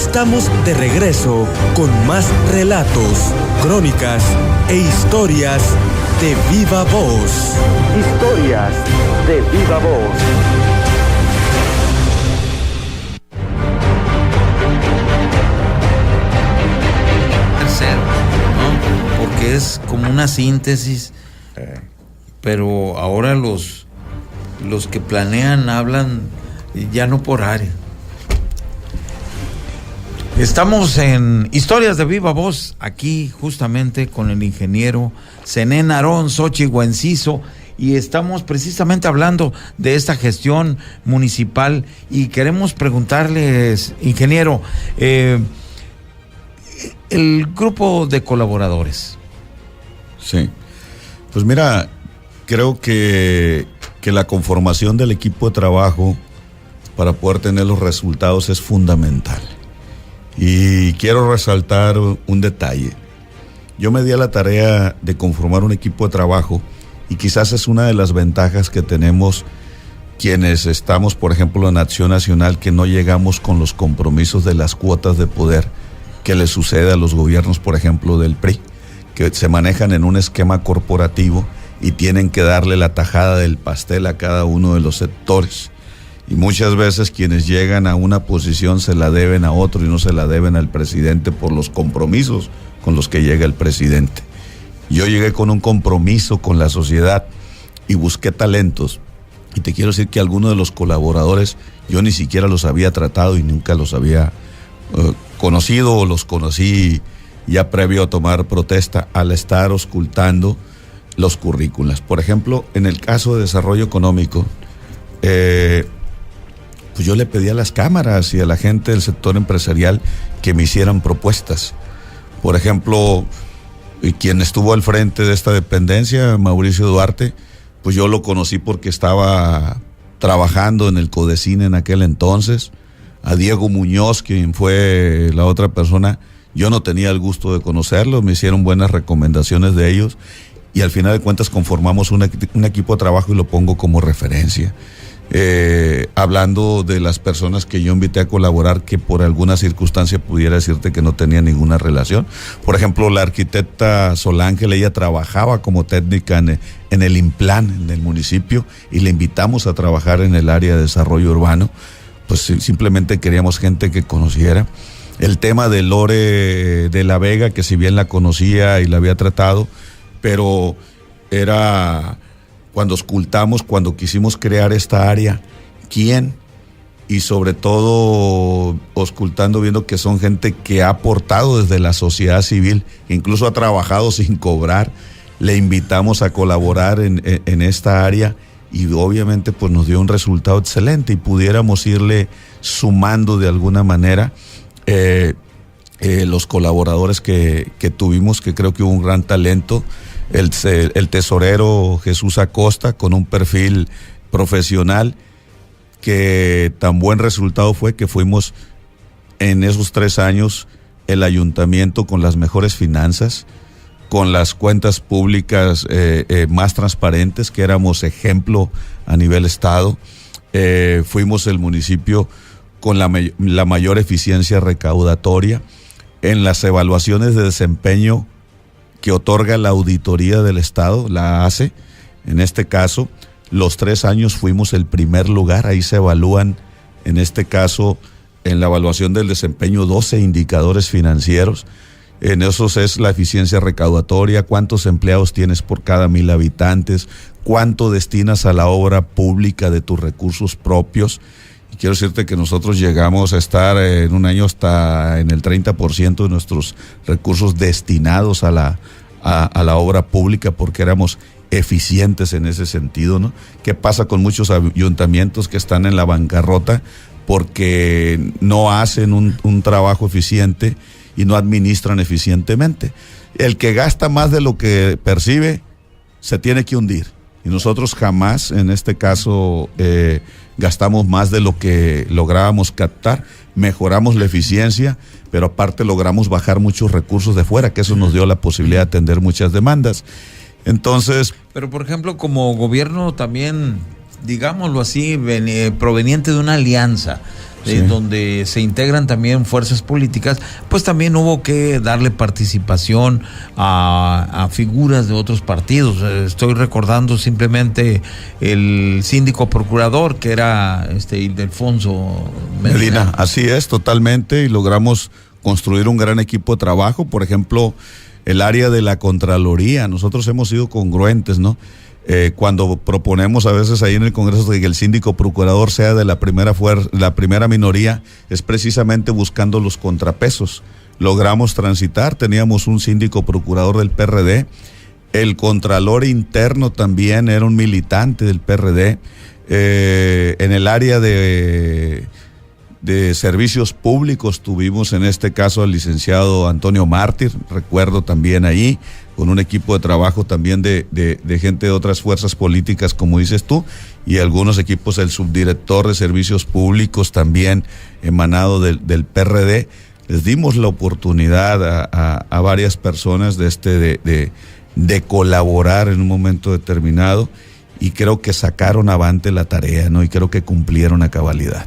Estamos de regreso con más relatos, crónicas e historias de viva voz. Historias de viva voz. ¿No? Porque es como una síntesis, pero ahora los que planean hablan ya no por área. Estamos en Historias de Viva Voz, aquí justamente con el ingeniero Zenén Aarón Xochitl Enciso, y estamos precisamente hablando de esta gestión municipal y queremos preguntarles, ingeniero, el grupo de colaboradores. Sí, pues mira, creo que la conformación del equipo de trabajo para poder tener los resultados es fundamental. Y quiero resaltar un detalle. Yo me di a la tarea de conformar un equipo de trabajo y quizás es una de las ventajas que tenemos quienes estamos, por ejemplo, en Acción Nacional, que no llegamos con los compromisos de las cuotas de poder que le sucede a los gobiernos, por ejemplo, del PRI, que se manejan en un esquema corporativo y tienen que darle la tajada del pastel a cada uno de los sectores. Y muchas veces quienes llegan a una posición se la deben a otro y no se la deben al presidente por los compromisos con los que llega el presidente. Yo llegué con un compromiso con la sociedad y busqué talentos. Y te quiero decir que algunos de los colaboradores yo ni siquiera los había tratado y nunca los había conocido, o los conocí ya previo a tomar protesta al estar auscultando los currículas. Por ejemplo, en el caso de desarrollo económico, pues yo le pedí a las cámaras y a la gente del sector empresarial que me hicieran propuestas. Por ejemplo, quien estuvo al frente de esta dependencia, Mauricio Duarte, pues yo lo conocí porque estaba trabajando en el Codecine en aquel entonces. A Diego Muñoz, quien fue la otra persona, yo no tenía el gusto de conocerlo, me hicieron buenas recomendaciones de ellos y al final de cuentas conformamos un equipo de trabajo y lo pongo como referencia. Hablando de las personas que yo invité a colaborar, que por alguna circunstancia pudiera decirte que no tenía ninguna relación. Por ejemplo, la arquitecta Sol Ángel, ella trabajaba como técnica en el IMPLAN, en el municipio, y le invitamos a trabajar en el área de desarrollo urbano. Pues simplemente queríamos gente que conociera. El tema de Lore de la Vega, que si bien la conocía y la había tratado, pero era... Cuando auscultamos, cuando quisimos crear esta área, ¿quién? Y sobre todo auscultando, viendo que son gente que ha aportado desde la sociedad civil, que incluso ha trabajado sin cobrar, le invitamos a colaborar en esta área y obviamente pues nos dio un resultado excelente y pudiéramos irle sumando de alguna manera los colaboradores que tuvimos, que creo que hubo un gran talento. El tesorero Jesús Acosta, con un perfil profesional, que tan buen resultado fue que fuimos en esos 3 años el ayuntamiento con las mejores finanzas, con las cuentas públicas más transparentes, que éramos ejemplo a nivel estado. Fuimos el municipio con la mayor eficiencia recaudatoria. En las evaluaciones de desempeño que otorga la auditoría del Estado, la ACE, en este caso, los 3 años fuimos el primer lugar. Ahí se evalúan, en este caso, en la evaluación del desempeño, 12 indicadores financieros. En esos es la eficiencia recaudatoria, cuántos empleados tienes por cada 1,000 habitantes, cuánto destinas a la obra pública de tus recursos propios. Y quiero decirte que nosotros llegamos a estar en un año hasta en el 30% de nuestros recursos destinados a la obra pública, porque éramos eficientes en ese sentido, ¿no? ¿Qué pasa con muchos ayuntamientos que están en la bancarrota porque no hacen un trabajo eficiente y no administran eficientemente? El que gasta más de lo que percibe se tiene que hundir. Y nosotros jamás, en este caso, gastamos más de lo que lográbamos captar, mejoramos la eficiencia, pero aparte logramos bajar muchos recursos de fuera, que eso nos dio la posibilidad de atender muchas demandas. Entonces... Pero, por ejemplo, como gobierno también, digámoslo así, proveniente de una alianza, donde se integran también fuerzas políticas, pues también hubo que darle participación a figuras de otros partidos. Estoy recordando simplemente el síndico procurador, que era Ildefonso Medina. Así es, totalmente, y logramos construir un gran equipo de trabajo. Por ejemplo, el área de la Contraloría, nosotros hemos sido congruentes, ¿no? Cuando proponemos a veces ahí en el Congreso de que el síndico procurador sea de la primera minoría, es precisamente buscando los contrapesos. Logramos transitar, teníamos un síndico procurador del PRD, el contralor interno también era un militante del PRD, en el área de servicios públicos tuvimos en este caso al licenciado Antonio Mártir, recuerdo también ahí, con un equipo de trabajo también de gente de otras fuerzas políticas, como dices tú, y algunos equipos, el subdirector de servicios públicos también emanado del PRD. Les dimos la oportunidad a varias personas de colaborar en un momento determinado, y creo que sacaron avante la tarea, ¿no? Y creo que cumplieron a cabalidad.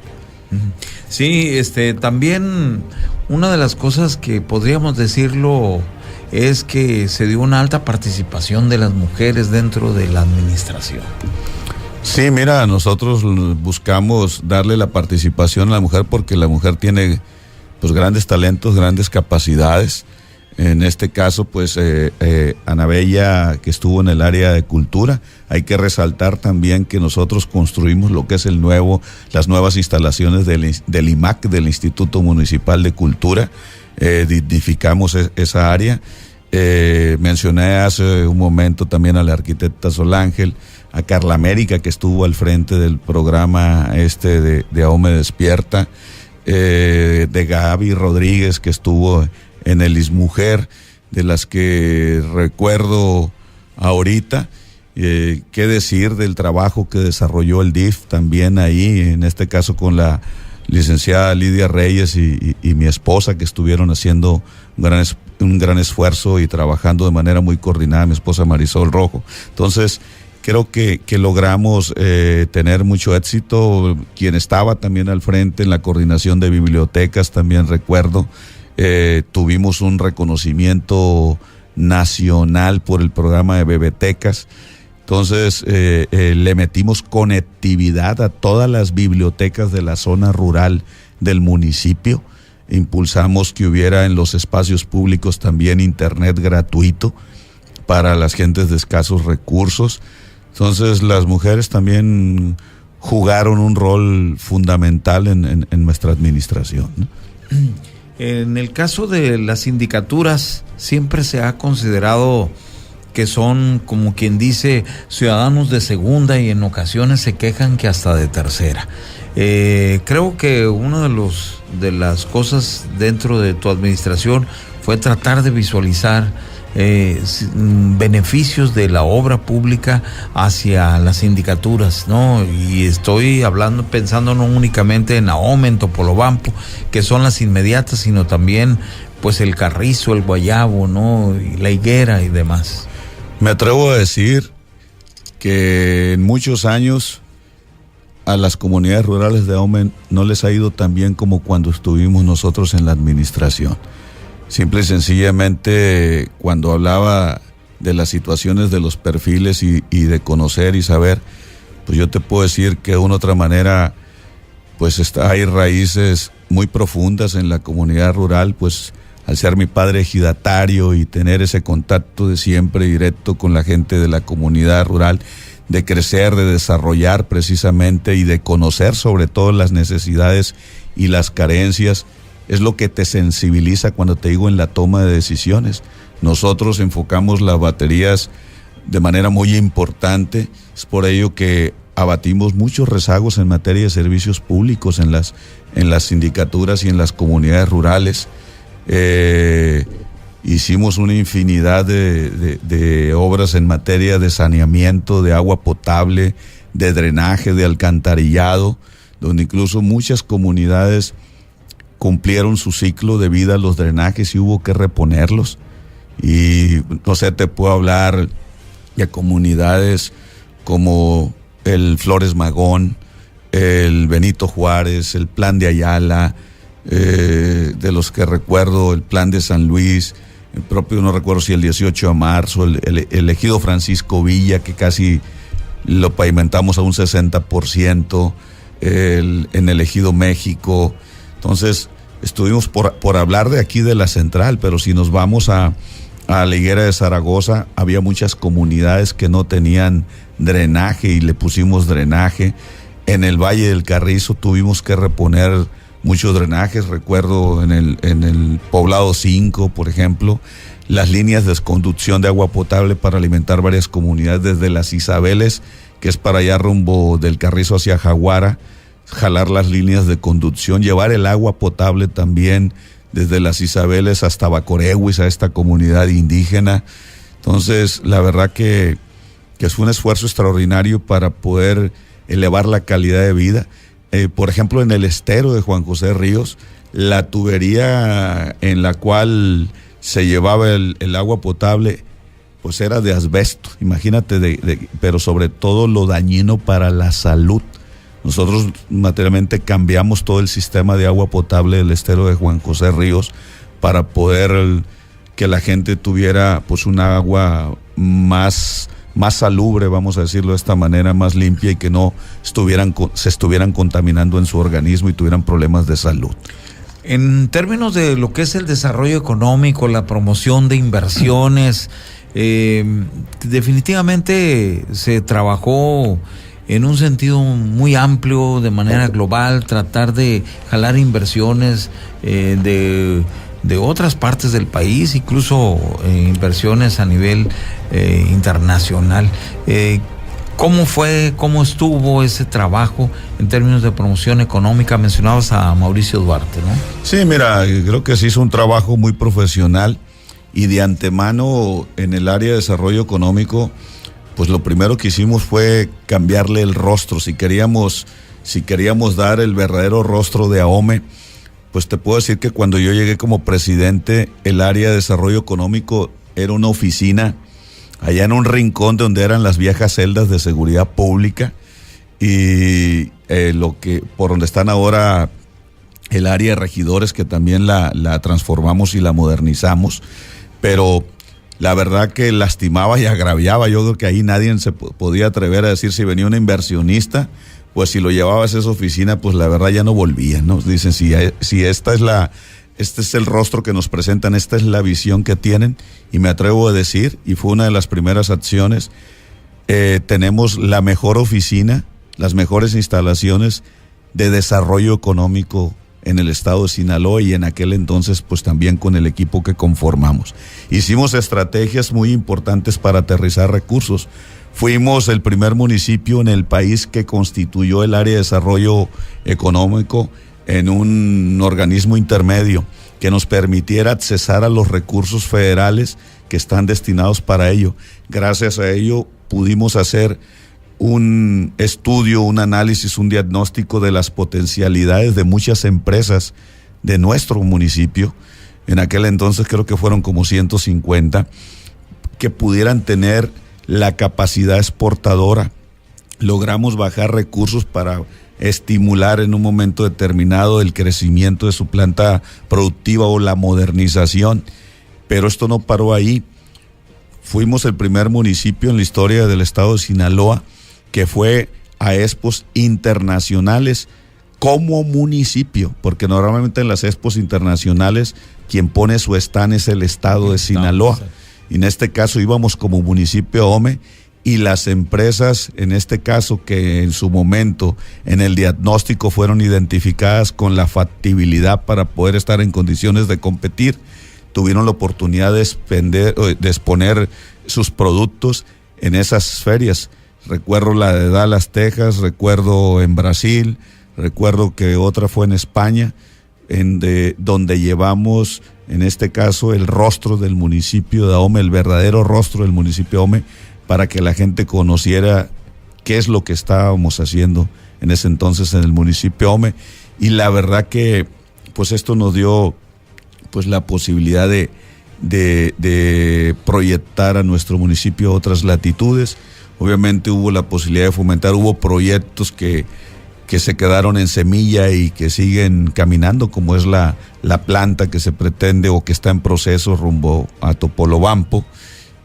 Sí, también una de las cosas que podríamos decirlo es que se dio una alta participación de las mujeres dentro de la administración. Sí, mira, nosotros buscamos darle la participación a la mujer porque la mujer tiene pues grandes talentos, grandes capacidades. En este caso, pues Ana Bella, que estuvo en el área de cultura, hay que resaltar también que nosotros construimos lo que es las nuevas instalaciones del IMAC, del Instituto Municipal de Cultura. Dignificamos esa área. Mencioné hace un momento también a la arquitecta Sol Ángel, a Carla América, que estuvo al frente del programa de AOME Despierta, de Gaby Rodríguez, que estuvo en el ISMujer, de las que recuerdo ahorita. Qué decir del trabajo que desarrolló el DIF también ahí, en este caso con la licenciada Lidia Reyes y mi esposa, que estuvieron haciendo un gran esfuerzo y trabajando de manera muy coordinada, mi esposa Marisol Rojo. Entonces, creo que logramos tener mucho éxito. Quien estaba también al frente en la coordinación de bibliotecas, también recuerdo, tuvimos un reconocimiento nacional por el programa de Bebetecas. Entonces le metimos conectividad a todas las bibliotecas de la zona rural del municipio. Impulsamos que hubiera en los espacios públicos también internet gratuito para las gentes de escasos recursos. Entonces las mujeres también jugaron un rol fundamental en nuestra administración, ¿no? En el caso de las sindicaturas, siempre se ha considerado que son, como quien dice, ciudadanos de segunda, y en ocasiones se quejan que hasta de tercera. Creo que una de las cosas dentro de tu administración fue tratar de visualizar beneficios de la obra pública hacia las sindicaturas, ¿no? Y estoy pensando no únicamente en AOME, en Topolobampo, que son las inmediatas, sino también pues el Carrizo, el Guayabo, ¿no? Y la Higuera y demás. Me atrevo a decir que en muchos años a las comunidades rurales de AOME no les ha ido tan bien como cuando estuvimos nosotros en la administración. Simple y sencillamente, cuando hablaba de las situaciones de los perfiles y de conocer y saber, pues yo te puedo decir que de una u otra manera, pues hay raíces muy profundas en la comunidad rural, pues al ser mi padre ejidatario y tener ese contacto de siempre directo con la gente de la comunidad rural, de crecer, de desarrollar precisamente y de conocer sobre todo las necesidades y las carencias, es lo que te sensibiliza cuando te digo en la toma de decisiones. Nosotros enfocamos las baterías de manera muy importante, es por ello que abatimos muchos rezagos en materia de servicios públicos en las sindicaturas y en las comunidades rurales. Hicimos una infinidad de obras en materia de saneamiento, de agua potable, de drenaje, de alcantarillado, donde incluso muchas comunidades cumplieron su ciclo de vida los drenajes y hubo que reponerlos. Y no sé, te puedo hablar de comunidades como el Flores Magón, el Benito Juárez, el plan de Ayala, de los que recuerdo, el plan de San Luis, el propio, no recuerdo si el 18 de marzo, el ejido Francisco Villa, que casi lo pavimentamos a un 60%, en el ejido México. Entonces, estuvimos por hablar de aquí de la central, pero si nos vamos a la Higuera de Zaragoza, había muchas comunidades que no tenían drenaje y le pusimos drenaje. En el Valle del Carrizo tuvimos que reponer muchos drenajes, recuerdo en el Poblado 5, por ejemplo, las líneas de conducción de agua potable para alimentar varias comunidades desde las Isabeles, que es para allá rumbo del Carrizo hacia Jaguara, jalar las líneas de conducción, llevar el agua potable también desde las Isabeles hasta Bacorehuis, a esta comunidad indígena. Entonces, la verdad que fue un esfuerzo extraordinario para poder elevar la calidad de vida. Por ejemplo, en el estero de Juan José Ríos, la tubería en la cual se llevaba el agua potable, pues era de asbesto, imagínate, pero sobre todo lo dañino para la salud. Nosotros materialmente cambiamos todo el sistema de agua potable del estero de Juan José Ríos para poder que la gente tuviera pues un agua más salubre, vamos a decirlo de esta manera, más limpia, y que no se estuvieran contaminando en su organismo y tuvieran problemas de salud. En términos de lo que es el desarrollo económico, la promoción de inversiones, definitivamente se trabajó en un sentido muy amplio, de manera global, tratar de jalar inversiones de otras partes del país, incluso inversiones a nivel internacional. ¿Cómo estuvo ese trabajo en términos de promoción económica? Mencionabas a Mauricio Duarte, ¿no? Sí, mira, creo que se hizo un trabajo muy profesional, y de antemano en el área de desarrollo económico, pues lo primero que hicimos fue cambiarle el rostro. Si queríamos dar el verdadero rostro de AOME, pues te puedo decir que cuando yo llegué como presidente, el área de desarrollo económico era una oficina allá en un rincón de donde eran las viejas celdas de seguridad pública, y por donde están ahora el área de regidores, que también la transformamos y la modernizamos, pero la verdad que lastimaba y agraviaba. Yo creo que ahí nadie se podía atrever a decir, si venía un inversionista, pues si lo llevabas a esa oficina, pues la verdad ya no volvía, ¿no? Dicen, si este es el rostro que nos presentan, esta es la visión que tienen, y me atrevo a decir, y fue una de las primeras acciones, tenemos la mejor oficina, las mejores instalaciones de desarrollo económico en el estado de Sinaloa, y en aquel entonces pues también con el equipo que conformamos. Hicimos estrategias muy importantes para aterrizar recursos. Fuimos el primer municipio en el país que constituyó el área de desarrollo económico en un organismo intermedio que nos permitiera accesar a los recursos federales que están destinados para ello. Gracias a ello pudimos hacer un estudio, un análisis, un diagnóstico de las potencialidades de muchas empresas de nuestro municipio. En aquel entonces creo que fueron como 150 que pudieran tener la capacidad exportadora. Logramos bajar recursos para estimular en un momento determinado el crecimiento de su planta productiva o la modernización, pero esto no paró ahí. Fuimos el primer municipio en la historia del estado de Sinaloa que fue a expos internacionales como municipio, porque normalmente en las expos internacionales quien pone su stand es el estado de Sinaloa, y en este caso íbamos como municipio AOME, y las empresas, en este caso, que en su momento en el diagnóstico fueron identificadas con la factibilidad para poder estar en condiciones de competir, tuvieron la oportunidad de exponer sus productos en esas ferias. Recuerdo la de Dallas, Texas, recuerdo en Brasil, recuerdo que otra fue en España, donde llevamos, en este caso, el rostro del municipio de AOME, el verdadero rostro del municipio de AOME, para que la gente conociera qué es lo que estábamos haciendo en ese entonces en el municipio de AOME. Y la verdad que pues esto nos dio pues la posibilidad de proyectar a nuestro municipio a otras latitudes. Obviamente hubo la posibilidad de fomentar, hubo proyectos que que se quedaron en semilla y que siguen caminando, como es la planta que se pretende o que está en proceso rumbo a Topolobampo,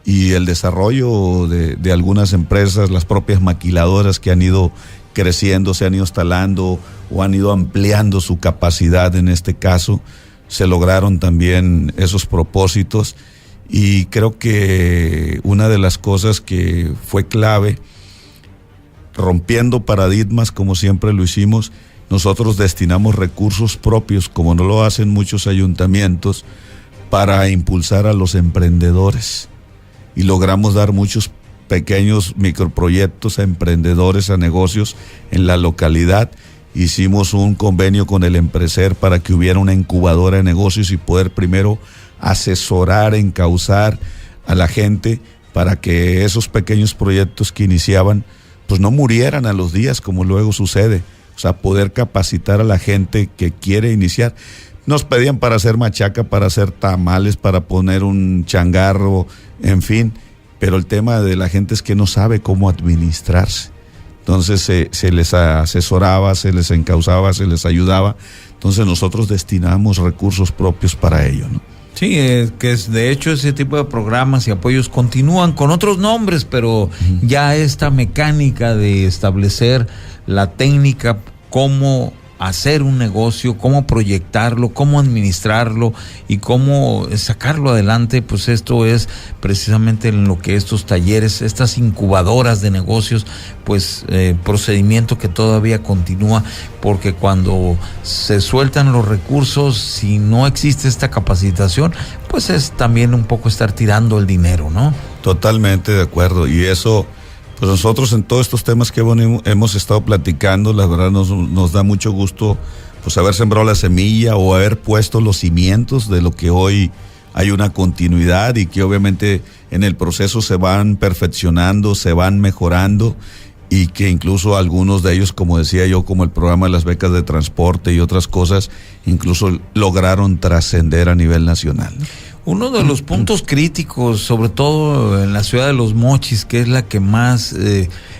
y el desarrollo de algunas empresas, las propias maquiladoras que han ido creciendo, se han ido instalando o han ido ampliando su capacidad. En este caso se lograron también esos propósitos, y creo que una de las cosas que fue clave, rompiendo paradigmas como siempre lo hicimos, nosotros destinamos recursos propios, como no lo hacen muchos ayuntamientos, para impulsar a los emprendedores, y logramos dar muchos pequeños microproyectos a emprendedores, a negocios en la localidad. Hicimos un convenio con el Empreser para que hubiera una incubadora de negocios y poder primero asesorar, encauzar a la gente para que esos pequeños proyectos que iniciaban pues no murieran a los días como luego sucede. O sea, poder capacitar a la gente que quiere iniciar. Nos pedían para hacer machaca, para hacer tamales, para poner un changarro, en fin, pero el tema de la gente es que no sabe cómo administrarse. Entonces se les asesoraba, se les encauzaba, se les ayudaba. Entonces nosotros destinamos recursos propios para ello, ¿no? Sí, que es de hecho ese tipo de programas y apoyos continúan con otros nombres, pero ya esta mecánica de establecer la técnica, cómo hacer un negocio, cómo proyectarlo, cómo administrarlo y cómo sacarlo adelante, pues esto es precisamente en lo que estos talleres, estas incubadoras de negocios, pues procedimiento que todavía continúa, porque cuando se sueltan los recursos, si no existe esta capacitación, pues es también un poco estar tirando el dinero, ¿no? Totalmente de acuerdo, y eso, pues nosotros en todos estos temas que hemos estado platicando, la verdad nos da mucho gusto pues haber sembrado la semilla o haber puesto los cimientos de lo que hoy hay una continuidad, y que obviamente en el proceso se van perfeccionando, se van mejorando, y que incluso algunos de ellos, como decía yo, como el programa de las becas de transporte y otras cosas, incluso lograron trascender a nivel nacional. Uno de los puntos críticos, sobre todo en la ciudad de Los Mochis, que es la que más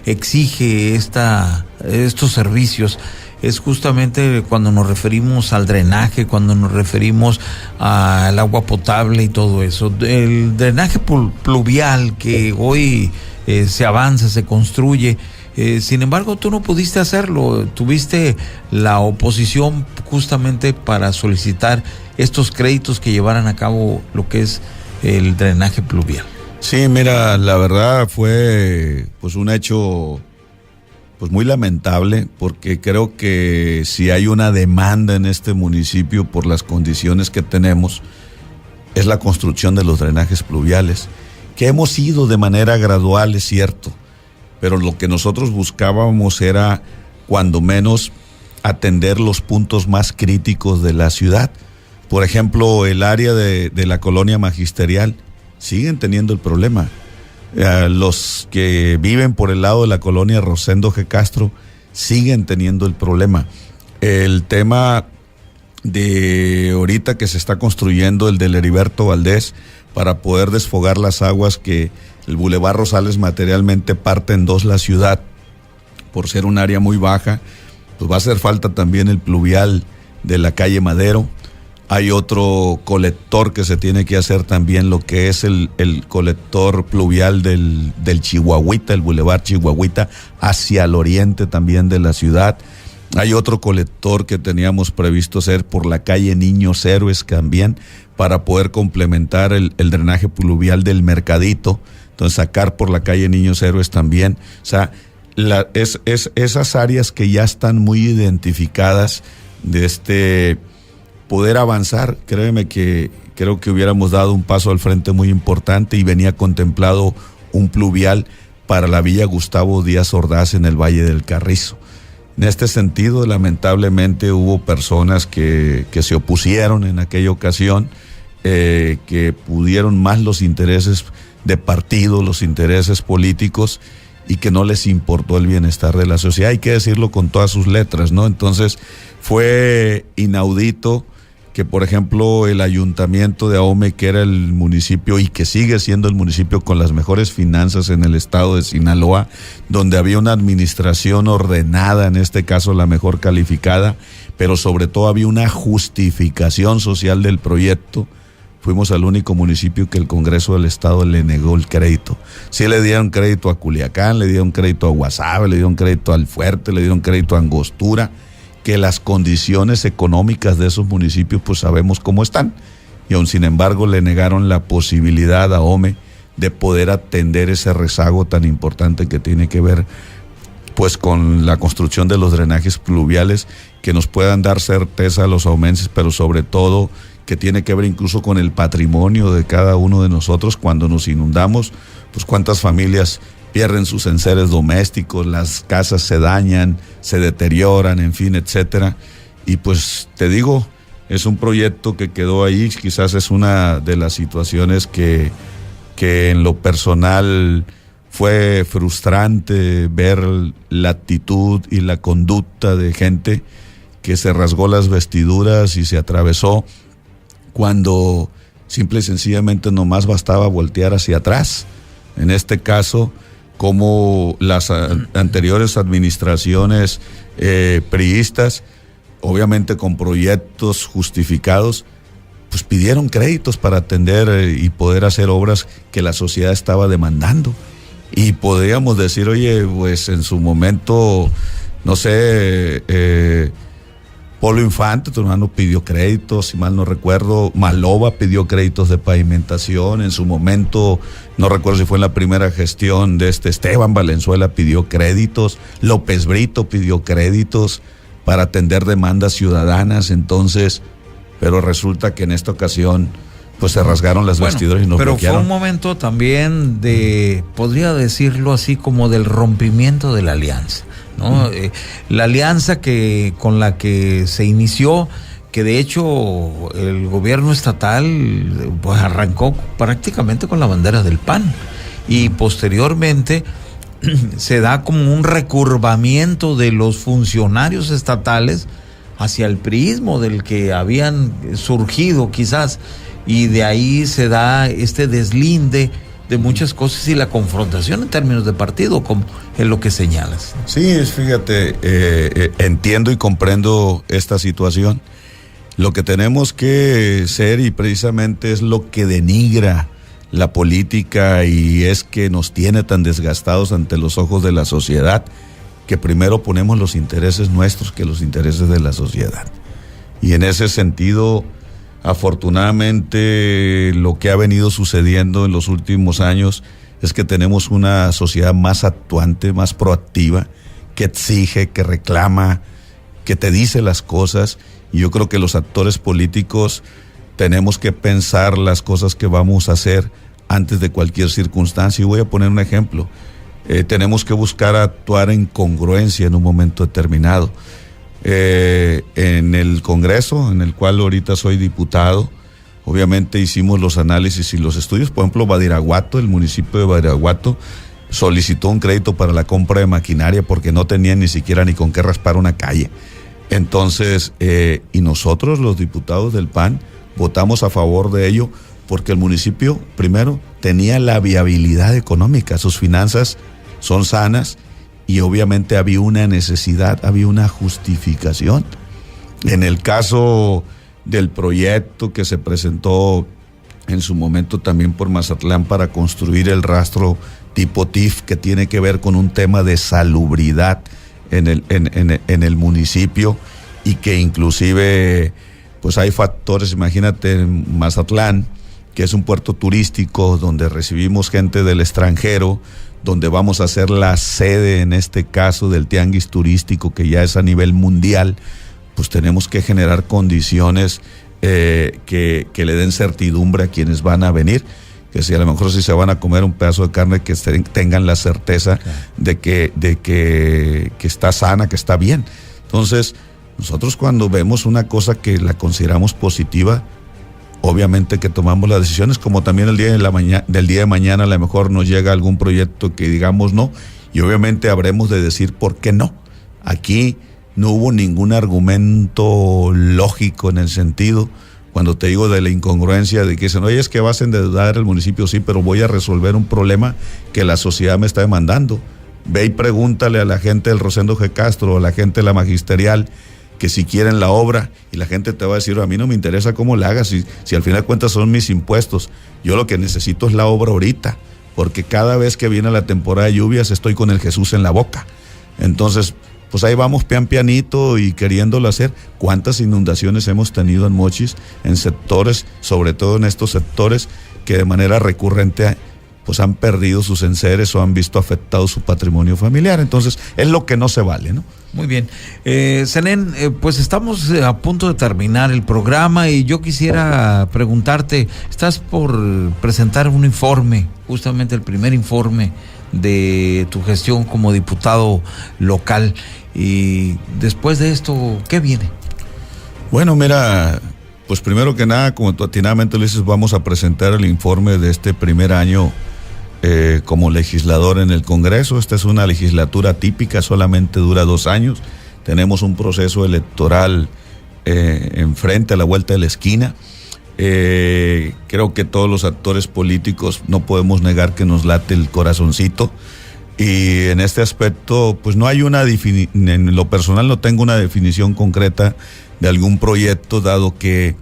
exige estos servicios, es justamente cuando nos referimos al drenaje, cuando nos referimos al agua potable y todo eso. El drenaje pluvial que hoy se avanza, se construye. Sin embargo, tú no pudiste hacerlo, tuviste la oposición justamente para solicitar estos créditos que llevaran a cabo lo que es el drenaje pluvial. Sí, mira, la verdad fue pues un hecho pues muy lamentable, porque creo que si hay una demanda en este municipio por las condiciones que tenemos, es la construcción de los drenajes pluviales, que hemos ido de manera gradual, es cierto, pero lo que nosotros buscábamos era, cuando menos, atender los puntos más críticos de la ciudad. Por ejemplo, el área de la colonia Magisterial siguen teniendo el problema. Los que viven por el lado de la colonia Rosendo G. Castro siguen teniendo el problema. El tema de ahorita que se está construyendo el del Heriberto Valdés, para poder desfogar las aguas, que el Boulevard Rosales materialmente parte en dos la ciudad, por ser un área muy baja, pues va a hacer falta también el pluvial de la calle Madero. Hay otro colector que se tiene que hacer también, lo que es el colector pluvial del Chihuahuita, el Boulevard Chihuahuita, hacia el oriente también de la ciudad. Hay otro colector que teníamos previsto hacer por la calle Niños Héroes también, para poder complementar el drenaje pluvial del Mercadito. Entonces sacar por la calle Niños Héroes también. O sea, esas áreas que ya están muy identificadas de poder avanzar. Créeme que creo que hubiéramos dado un paso al frente muy importante, y venía contemplado un pluvial para la Villa Gustavo Díaz Ordaz en el Valle del Carrizo. En este sentido, lamentablemente hubo personas que se opusieron en aquella ocasión, que pudieron más los intereses de partido, los intereses políticos, y que no les importó el bienestar de la sociedad. Hay que decirlo con todas sus letras, ¿no? Entonces fue inaudito que por ejemplo el ayuntamiento de Ahome, que era el municipio y que sigue siendo el municipio con las mejores finanzas en el estado de Sinaloa, donde había una administración ordenada, en este caso la mejor calificada, pero sobre todo había una justificación social del proyecto, fuimos al único municipio que el Congreso del Estado le negó el crédito. Sí le dieron crédito a Culiacán, le dieron crédito a Guasave, le dieron crédito al Fuerte, le dieron crédito a Angostura, que las condiciones económicas de esos municipios pues sabemos cómo están, y aún sin embargo le negaron la posibilidad a Ahome de poder atender ese rezago tan importante que tiene que ver pues con la construcción de los drenajes pluviales que nos puedan dar certeza a los ahumenses, pero sobre todo que tiene que ver incluso con el patrimonio de cada uno de nosotros. Cuando nos inundamos, pues cuántas familias pierden sus enseres domésticos, las casas se dañan, se deterioran, en fin, etcétera. Y pues te digo, es un proyecto que quedó ahí, quizás es una de las situaciones que en lo personal fue frustrante ver la actitud y la conducta de gente que se rasgó las vestiduras y se atravesó cuando simple y sencillamente nomás bastaba voltear hacia atrás. En este caso, como las anteriores administraciones priistas, obviamente con proyectos justificados, pues pidieron créditos para atender y poder hacer obras que la sociedad estaba demandando. Y podríamos decir, oye, pues en su momento, no sé, Polo Infante, tu hermano, pidió créditos, si mal no recuerdo. Maloba pidió créditos de pavimentación. En su momento, no recuerdo si fue en la primera gestión de Esteban Valenzuela, pidió créditos. López Brito pidió créditos para atender demandas ciudadanas. Entonces, pero resulta que en esta ocasión pues se rasgaron las vestiduras y nos pero bloquearon. Fue un momento también de, podría decirlo así, como del rompimiento de la alianza, ¿no? La alianza con la que se inició, que de hecho el gobierno estatal pues arrancó prácticamente con la bandera del PAN, y posteriormente se da como un recurvamiento de los funcionarios estatales hacia el priismo del que habían surgido quizás, y de ahí se da este deslinde de muchas cosas y la confrontación en términos de partido, como es lo que señalas. Sí, fíjate, entiendo y comprendo esta situación. Lo que tenemos que ser, y precisamente es lo que denigra la política y es que nos tiene tan desgastados ante los ojos de la sociedad, que primero ponemos los intereses nuestros que los intereses de la sociedad. Y en ese sentido, afortunadamente, lo que ha venido sucediendo en los últimos años es que tenemos una sociedad más actuante, más proactiva, que exige, que reclama, que te dice las cosas. Y yo creo que los actores políticos tenemos que pensar las cosas que vamos a hacer antes de cualquier circunstancia. Y voy a poner un ejemplo. Tenemos que buscar actuar en congruencia en un momento determinado. En el Congreso, en el cual ahorita soy diputado, obviamente hicimos los análisis y los estudios. Por ejemplo, Badiraguato, el municipio de Badiraguato, solicitó un crédito para la compra de maquinaria porque no tenían ni siquiera ni con qué raspar una calle. Entonces, y nosotros, los diputados del PAN, votamos a favor de ello porque el municipio, primero, tenía la viabilidad económica, sus finanzas son sanas, y obviamente había una necesidad, había una justificación. En el caso del proyecto que se presentó en su momento también por Mazatlán para construir el rastro tipo TIF, que tiene que ver con un tema de salubridad en el municipio, y que inclusive pues hay factores, imagínate en Mazatlán, que es un puerto turístico donde recibimos gente del extranjero, donde vamos a hacer la sede, en este caso, del tianguis turístico, que ya es a nivel mundial. Pues tenemos que generar condiciones que le den certidumbre a quienes van a venir, que si a lo mejor si se van a comer un pedazo de carne, que tengan la certeza de que está sana, que está bien. Entonces, nosotros cuando vemos una cosa que la consideramos positiva, obviamente que tomamos las decisiones, como también el día de mañana a lo mejor nos llega algún proyecto que digamos no, y obviamente habremos de decir por qué no. Aquí no hubo ningún argumento lógico en el sentido, cuando te digo de la incongruencia de que dicen, oye, es que vas a endeudar el municipio, sí, pero voy a resolver un problema que la sociedad me está demandando. Ve y pregúntale a la gente del Rosendo G. Castro o a la gente de la Magisterial que si quieren la obra, y la gente te va a decir, a mí no me interesa cómo la hagas, si al final de cuentas son mis impuestos, yo lo que necesito es la obra ahorita, porque cada vez que viene la temporada de lluvias estoy con el Jesús en la boca. Entonces, pues ahí vamos pianito y queriéndolo hacer. ¿Cuántas inundaciones hemos tenido en Mochis, en sectores, sobre todo en estos sectores que de manera recurrente pues han perdido sus enseres o han visto afectado su patrimonio familiar? Entonces, es lo que no se vale, ¿no? Muy bien. Zenén, pues estamos a punto de terminar el programa y yo quisiera preguntarte, estás por presentar un informe, justamente el primer informe de tu gestión como diputado local, y después de esto, ¿qué viene? Bueno, mira, pues primero que nada, como tú atinadamente lo dices, vamos a presentar el informe de este primer año como legislador en el Congreso. Esta es una legislatura típica, solamente dura 2 años, tenemos un proceso electoral enfrente, a la vuelta de la esquina. Creo que todos los actores políticos no podemos negar que nos late el corazoncito, y en este aspecto pues no hay en lo personal no tengo una definición concreta de algún proyecto, dado que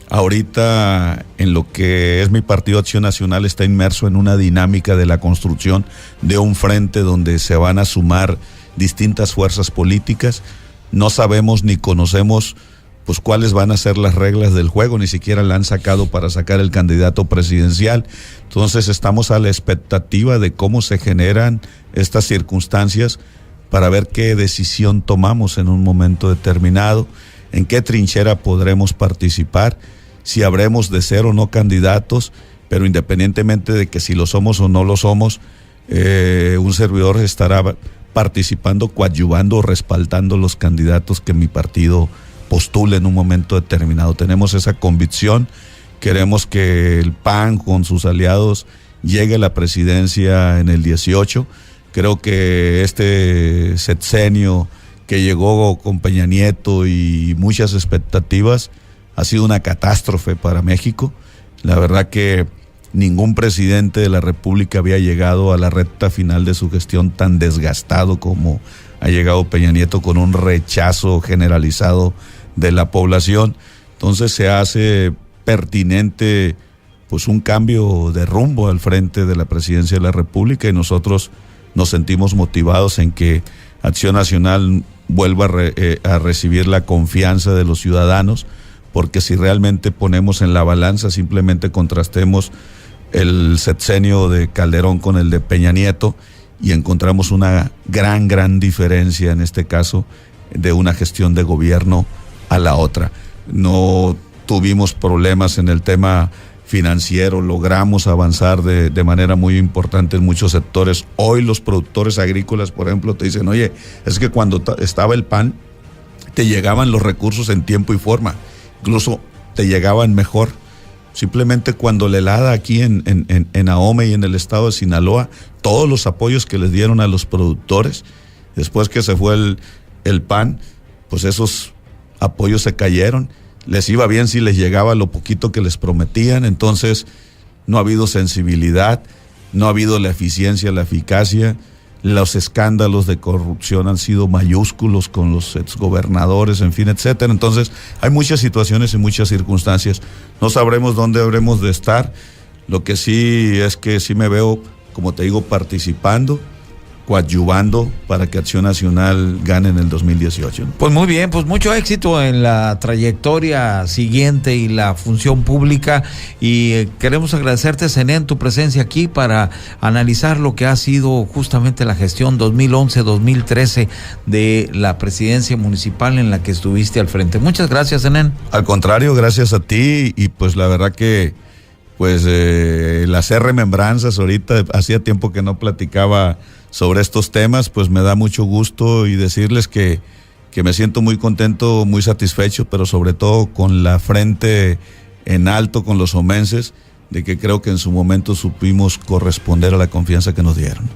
ahorita en lo que es mi Partido Acción Nacional está inmerso en una dinámica de la construcción de un frente donde se van a sumar distintas fuerzas políticas. No sabemos ni conocemos pues cuáles van a ser las reglas del juego, ni siquiera la han sacado para sacar el candidato presidencial. Entonces estamos a la expectativa de cómo se generan estas circunstancias para ver qué decisión tomamos en un momento determinado, en qué trinchera podremos participar, si habremos de ser o no candidatos, pero independientemente de que si lo somos o no lo somos, un servidor estará participando, coadyuvando o respaldando los candidatos que mi partido postule en un momento determinado. Tenemos esa convicción, queremos que el PAN con sus aliados llegue a la presidencia en el 18. Creo que este sexenio que llegó con Peña Nieto y muchas expectativas ha sido una catástrofe para México. La verdad que ningún presidente de la República había llegado a la recta final de su gestión tan desgastado como ha llegado Peña Nieto, con un rechazo generalizado de la población. Entonces se hace pertinente pues un cambio de rumbo al frente de la presidencia de la República, y nosotros nos sentimos motivados en que Acción Nacional vuelva a recibir la confianza de los ciudadanos, porque si realmente ponemos en la balanza, simplemente contrastemos el sexenio de Calderón con el de Peña Nieto y encontramos una gran diferencia, en este caso, de una gestión de gobierno a la otra. No tuvimos problemas en el tema financiero, logramos avanzar de manera muy importante en muchos sectores. Hoy los productores agrícolas, por ejemplo, te dicen, oye, es que cuando estaba el PAN, te llegaban los recursos en tiempo y forma, incluso te llegaban mejor. Simplemente cuando la helada aquí en Ahome y en el estado de Sinaloa, todos los apoyos que les dieron a los productores, después que se fue el PAN, pues esos apoyos se cayeron. Les iba bien si les llegaba lo poquito que les prometían. Entonces no ha habido sensibilidad, no ha habido la eficiencia, la eficacia. Los escándalos de corrupción han sido mayúsculos con los exgobernadores, en fin, etcétera. Entonces hay muchas situaciones y muchas circunstancias. No sabremos dónde habremos de estar. Lo que sí es que sí me veo, como te digo, participando, coadyuvando para que Acción Nacional gane en el 2018. Pues muy bien, pues mucho éxito en la trayectoria siguiente y la función pública, y queremos agradecerte, Zenén, tu presencia aquí para analizar lo que ha sido justamente la gestión 2011-2013 de la presidencia municipal en la que estuviste al frente. Muchas gracias, Zenén. Al contrario, gracias a ti, y pues la verdad que pues el hacer remembranzas, ahorita hacía tiempo que no platicaba sobre estos temas, pues me da mucho gusto, y decirles que me siento muy contento, muy satisfecho, pero sobre todo con la frente en alto con los omenses, de que creo que en su momento supimos corresponder a la confianza que nos dieron.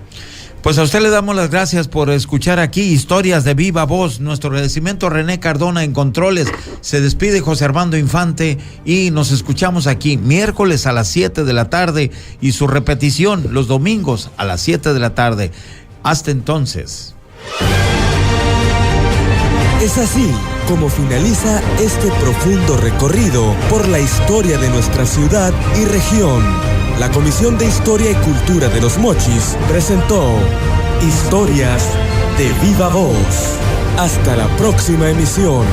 Pues a usted le damos las gracias por escuchar aquí Historias de Viva Voz. Nuestro agradecimiento a René Cardona en controles. Se despide José Armando Infante y nos escuchamos aquí miércoles a las 7 de la tarde y su repetición los domingos a las 7 de la tarde. Hasta entonces. Es así como finaliza este profundo recorrido por la historia de nuestra ciudad y región. La Comisión de Historia y Cultura de Los Mochis presentó Historias de Viva Voz. Hasta la próxima emisión.